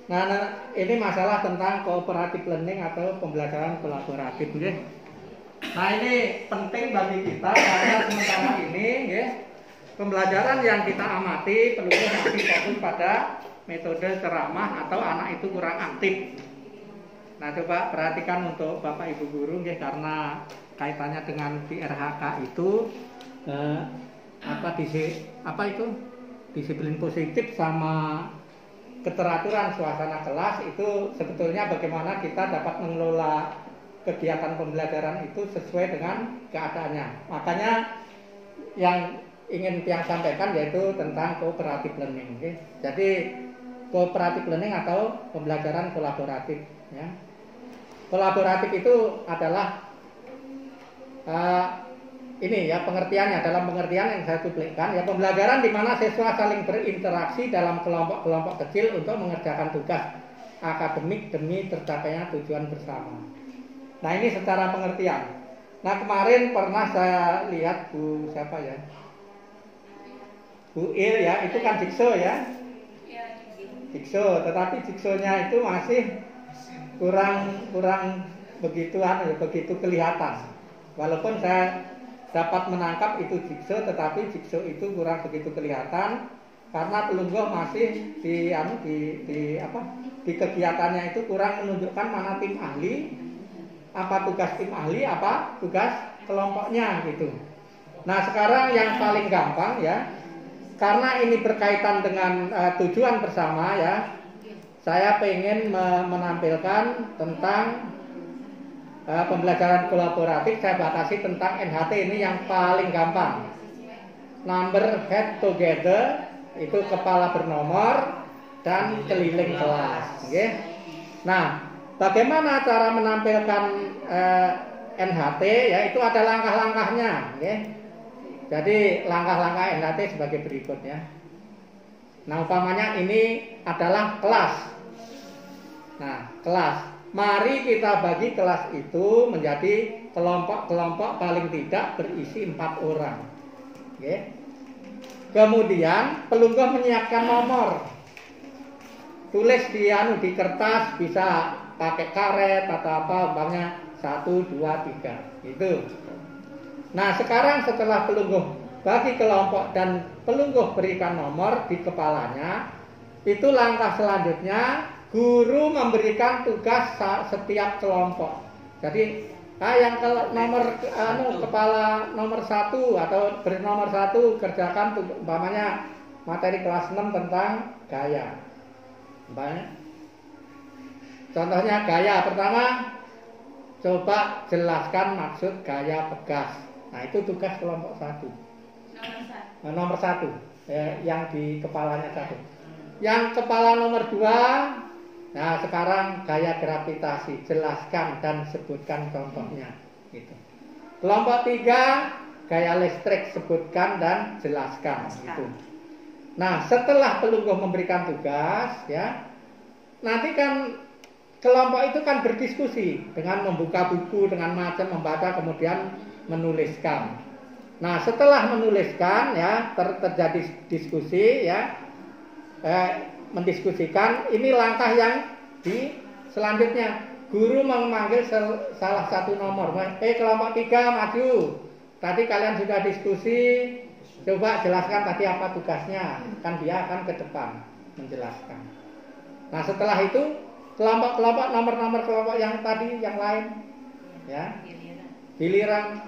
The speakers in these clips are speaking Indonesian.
Ini masalah tentang cooperative learning atau pembelajaran kolaboratif, ya. Nah, ini penting bagi kita karena sementara ini, ya, pembelajaran yang kita amati penulis masih fokus pada metode ceramah atau anak itu kurang aktif. Nah, coba perhatikan untuk Bapak Ibu guru, ya, karena kaitannya dengan di RHK itu disiplin positif sama keteraturan suasana kelas itu sebetulnya bagaimana kita dapat mengelola kegiatan pembelajaran itu sesuai dengan keadaannya. Makanya yang ingin Tiang sampaikan yaitu tentang cooperative learning. Okay? Jadi cooperative learning atau pembelajaran kolaboratif. Ya. Kolaboratif itu adalah ini ya pengertiannya, dalam pengertian yang saya cuplikan ya, pembelajaran di mana siswa saling berinteraksi dalam kelompok-kelompok kecil untuk mengerjakan tugas akademik demi tercapainya tujuan bersama. Nah, ini secara pengertian. Nah, kemarin pernah saya lihat Bu siapa ya? Bu Il ya, itu kan Jigsaw ya. Jigsaw, tetapi Jigsaw-nya itu masih kurang begitu kelihatan. Walaupun saya dapat menangkap itu jigsaw, tetapi jigsaw itu kurang begitu kelihatan karena pelungguh masih di kegiatannya itu kurang menunjukkan mana tim ahli, apa tugas tim ahli, apa tugas kelompoknya gitu. Nah, sekarang yang paling gampang ya, karena ini berkaitan dengan tujuan bersama ya, saya pengen menampilkan tentang pembelajaran kolaboratif. Saya batasi tentang NHT ini yang paling gampang. Number head together itu kepala bernomor dan keliling kelas. Okay? Nah, bagaimana cara menampilkan NHT? Ya, itu ada langkah-langkahnya. Okay? Jadi langkah-langkah NHT sebagai berikut ya. Nah, umpamanya ini adalah kelas. Nah, kelas. Mari kita bagi kelas itu menjadi kelompok-kelompok paling tidak berisi 4 orang. Oke. Kemudian pelungguh menyiapkan nomor. Tulis di kertas, bisa pakai karet atau apa, umpamanya 1, 2, 3. Gitu. Nah, sekarang setelah pelungguh bagi kelompok dan pelungguh berikan nomor di kepalanya, itu langkah selanjutnya guru memberikan tugas setiap kelompok. Jadi yang kepala nomor 1 atau bernomor 1 kerjakan umpamanya materi kelas 6 tentang gaya. Contohnya gaya pertama, coba jelaskan maksud gaya pegas. Nah, itu tugas kelompok 1. Nomor 1 yang di kepalanya 1. Yang kepala nomor 2, nah, sekarang gaya gravitasi, jelaskan dan sebutkan contohnya. Gitu. Kelompok 3, gaya listrik, sebutkan dan jelaskan. Gitu. Nah, setelah pelungguh memberikan tugas, ya, nanti kan kelompok itu kan berdiskusi dengan membuka buku, dengan macam membaca, kemudian menuliskan. Nah, setelah menuliskan, ya, terjadi diskusi, ya. Mendiskusikan, ini langkah yang selanjutnya guru memanggil salah satu nomor. Kelompok 3 maju. Tadi kalian sudah diskusi, coba jelaskan tadi apa tugasnya. Kan dia akan ke depan menjelaskan. Nah, setelah itu kelompok-kelompok, nomor-nomor kelompok yang tadi yang lain, ya, giliran.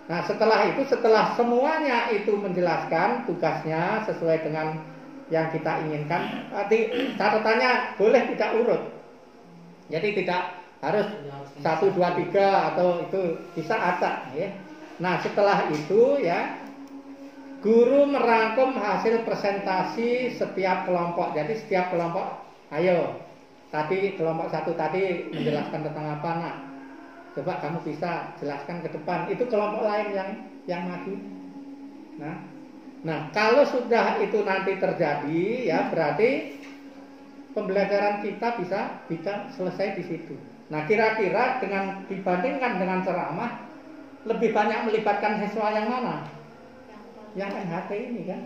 Nah, setelah itu, setelah semuanya itu menjelaskan tugasnya sesuai dengan yang kita inginkan, catatannya boleh tidak urut. Jadi tidak harus 1, 2, 3 atau itu bisa acak ya. Nah, setelah itu ya, guru merangkum hasil presentasi setiap kelompok. Jadi setiap kelompok, ayo, tadi kelompok 1 tadi menjelaskan tentang apa, nak? Coba kamu bisa jelaskan ke depan. Itu kelompok lain yang maju. Nah, kalau sudah itu nanti terjadi, ya berarti pembelajaran kita bisa selesai di situ. Nah, kira-kira dengan dibandingkan dengan ceramah, lebih banyak melibatkan siswa yang mana? Yang NHT ini kan.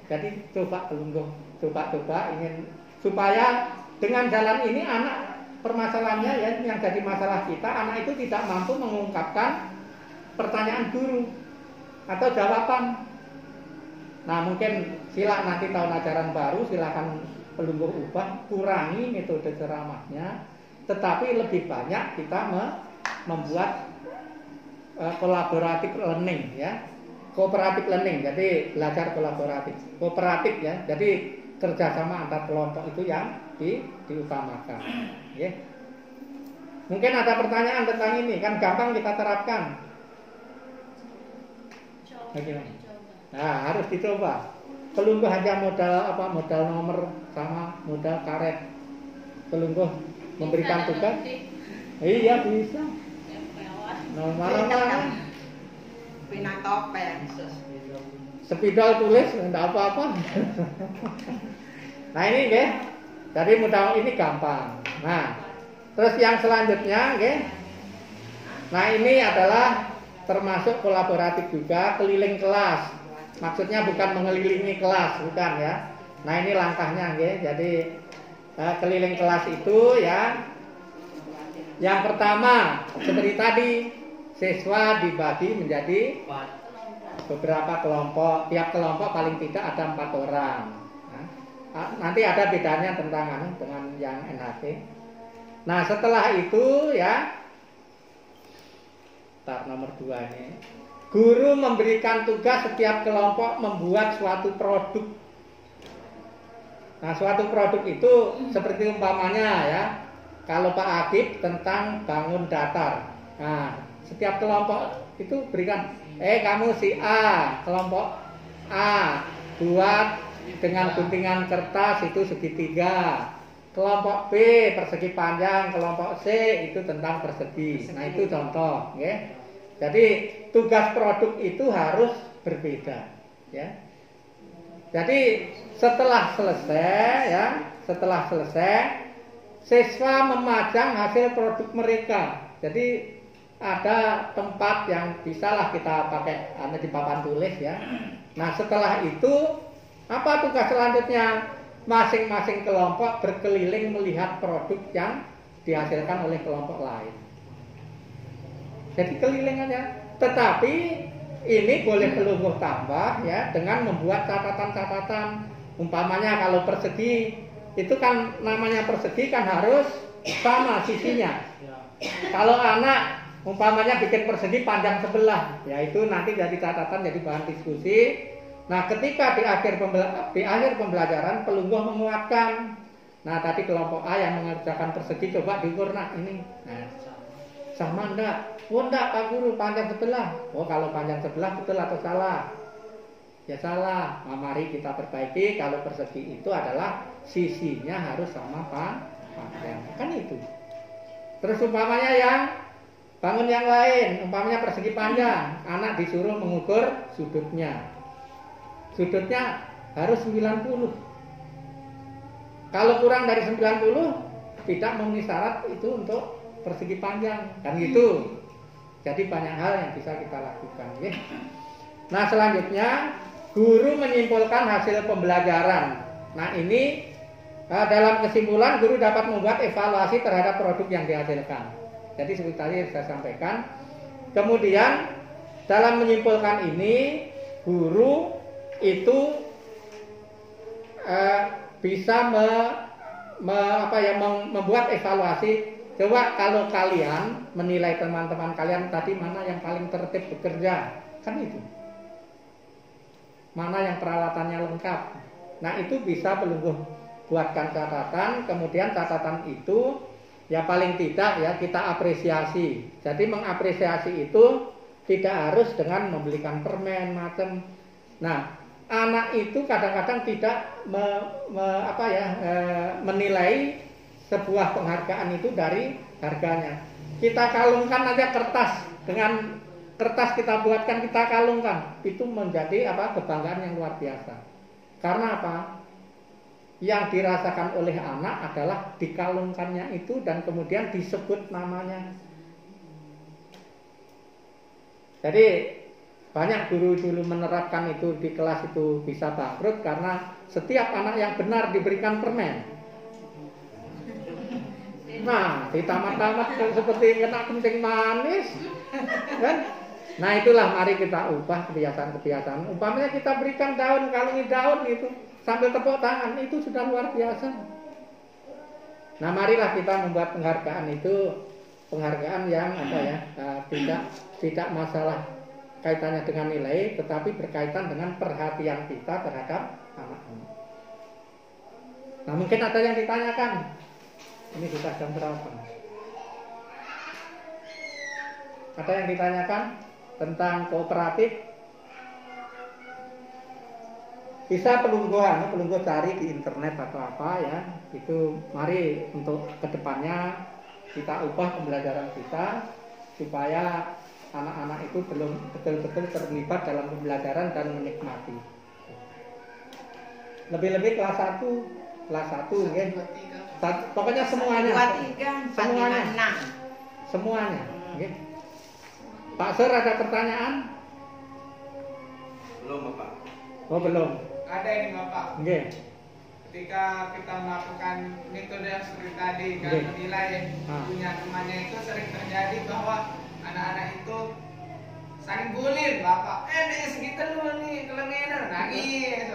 Jadi coba pelungguh, coba ingin supaya dengan jalan ini anak, permasalahannya ya yang jadi masalah kita, anak itu tidak mampu mengungkapkan pertanyaan guru atau jawaban. Nah mungkin sila nanti tahun ajaran baru silakan Pelungguh ubah, kurangi metode ceramahnya, tetapi lebih banyak kita membuat kolaboratif learning ya, kooperatif learning, jadi belajar kolaboratif, kooperatif ya, jadi kerjasama antar kelompok itu yang diutamakan. Ya. Mungkin ada pertanyaan tentang ini, kan gampang kita terapkan. Bagaimana? Nah, harus dicoba. Pelungguh hanya modal nomor sama modal karet. Pelungguh memberikan tugas. Iya bisa. Mana-mana. Pinang topeng. Spidol tulis enggak apa-apa. Nah ini nggih. Jadi modal ini gampang. Nah, terus yang selanjutnya nggih. Nah, ini adalah termasuk kolaboratif juga, keliling kelas. Maksudnya bukan mengelilingi kelas, bukan ya. Nah ini langkahnya, ya. Jadi keliling kelas itu ya. Yang pertama seperti tadi, siswa dibagi menjadi beberapa kelompok. Tiap kelompok paling tidak ada 4 orang. Nah, nanti ada bedanya dengan yang NHC. Nah setelah itu ya, nomor 2 ini. Guru memberikan tugas setiap kelompok membuat suatu produk. Nah, suatu produk itu seperti umpamanya ya, kalau Pak Adib tentang bangun datar. Nah, setiap kelompok itu berikan, kamu si A, kelompok A, buat dengan guntingan kertas itu segitiga. Kelompok B persegi panjang, kelompok C itu tentang persegi. Nah, itu contoh, ya. Jadi tugas produk itu harus berbeda, ya. Jadi setelah selesai, siswa memajang hasil produk mereka. Jadi ada tempat yang bisalah kita pakai di papan tulis ya. Nah setelah itu apa tugas selanjutnya? Masing-masing kelompok berkeliling melihat produk yang dihasilkan oleh kelompok lain. Jadi keliling aja. Tetapi ini boleh pelungguh tambah ya dengan membuat catatan-catatan. Umpamanya kalau persegi itu kan namanya persegi kan harus sama sisinya. Kalau anak umpamanya bikin persegi panjang sebelah, ya itu nanti jadi catatan, jadi bahan diskusi. Nah, ketika di akhir pembelajaran pelungguh menguatkan. Nah, tadi kelompok A yang mengerjakan persegi coba diukur ini. Nah, sama enggak? Oh enggak Pak Guru, panjang sebelah. Oh kalau panjang sebelah betul atau salah? Ya salah. Nah, mari kita perbaiki. Kalau persegi itu adalah sisinya harus sama panjang. Kan itu. Terus umpamanya yang bangun yang lain, umpamanya persegi panjang, anak disuruh mengukur sudutnya. Sudutnya harus 90. Kalau kurang dari 90 tidak memenuhi syarat itu untuk persegi panjang, kan gitu. Jadi banyak hal yang bisa kita lakukan ya. Nah selanjutnya guru menyimpulkan hasil pembelajaran. Nah ini dalam kesimpulan guru dapat membuat evaluasi terhadap produk yang dihasilkan. Jadi seperti tadi saya sampaikan. Kemudian dalam menyimpulkan ini guru itu bisa membuat evaluasi. Coba kalau kalian menilai teman-teman kalian tadi mana yang paling tertib bekerja, kan itu. Mana yang peralatannya lengkap. Nah itu bisa pelungguh buatkan catatan, kemudian catatan itu ya paling tidak ya kita apresiasi. Jadi mengapresiasi itu tidak harus dengan membelikan permen macam. Nah anak itu kadang-kadang tidak menilai sebuah penghargaan itu dari harganya. Kita kalungkan aja kertas, dengan kertas kita buatkan, kita kalungkan, itu menjadi kebanggaan yang luar biasa. Karena apa? Yang dirasakan oleh anak adalah dikalungkannya itu dan kemudian disebut namanya. Jadi banyak guru dulu menerapkan itu di kelas itu bisa bangkrut karena setiap anak yang benar diberikan permen. Nah, ditamat-tamat seperti kena kencing manis. Kan? Nah, itulah mari kita ubah kebiasaan-kebiasaan. Umpamanya kita berikan daun, kalungi daun itu sambil tepuk tangan, itu sudah luar biasa. Nah, marilah kita membuat penghargaan itu, penghargaan yang apa ya, tidak masalah kaitannya dengan nilai, tetapi berkaitan dengan perhatian kita terhadap anak-anak. Nah, mungkin ada yang ditanyakan. Ini sudah jam berapa? Ada yang ditanyakan tentang kooperatif? Bisa pelungguh cari di internet atau apa ya. Itu mari untuk kedepannya kita ubah pembelajaran kita supaya anak-anak itu belum betul-betul terlibat dalam pembelajaran dan menikmati. Lebih-lebih kelas 1 ya. Pokoknya semuanya. 2, 3, 4, 5, 6. Semuanya. Okay. Pak Sir ada pertanyaan? Belum, Bapak. Oh, belum. Ada ini Bapak. Okay. Ketika kita melakukan metode yang seperti tadi kan menilai punya temannya, itu sering terjadi bahwa anak-anak itu saling bullying Bapak. Dia segitu lu nih kelengenan nangis.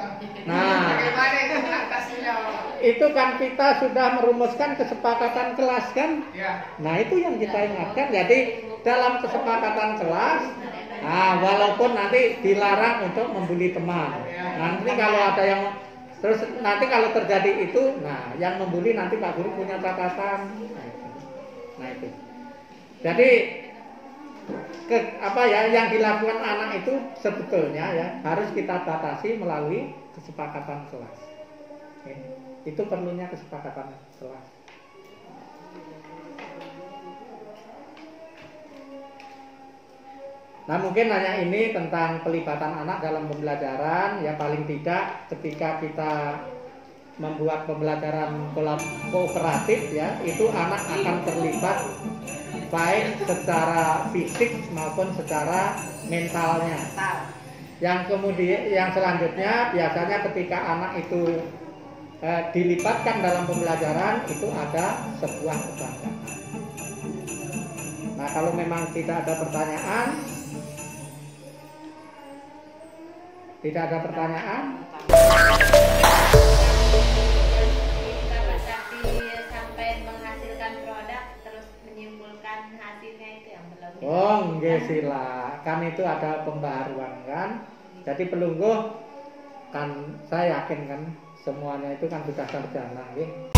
Nah, bagaimana itu atasinya Bapak? Itu kan kita sudah merumuskan kesepakatan kelas kan? Ya. Nah, itu yang kita ingatkan. Jadi dalam kesepakatan kelas, walaupun nanti dilarang untuk membuli teman. Nanti kalau ada yang terus nanti kalau terjadi itu, nah yang membuli nanti Pak Guru punya catatan. Nah itu. Jadi yang dilakukan anak itu sebetulnya ya harus kita batasi melalui kesepakatan kelas. Oke. Itu perlunya kesepakatan kelas. Nah, mungkin hanya ini tentang pelibatan anak dalam pembelajaran. Ya paling tidak ketika kita membuat pembelajaran kooperatif ya, itu anak akan terlibat baik secara fisik maupun secara mentalnya. Yang selanjutnya biasanya ketika anak itu dilibatkan dalam pembelajaran, itu ada sebuah kebanggaan. Nah, kalau memang tidak ada pertanyaan, Kalau tadi sampai menghasilkan produk terus menyimpulkan hasilnya itu yang belum. Oh, nggih sila. Kan itu ada pembaharuan kan. Jadi pelungguh kan saya yakin kan semuanya itu kan sudah sarjana nggih.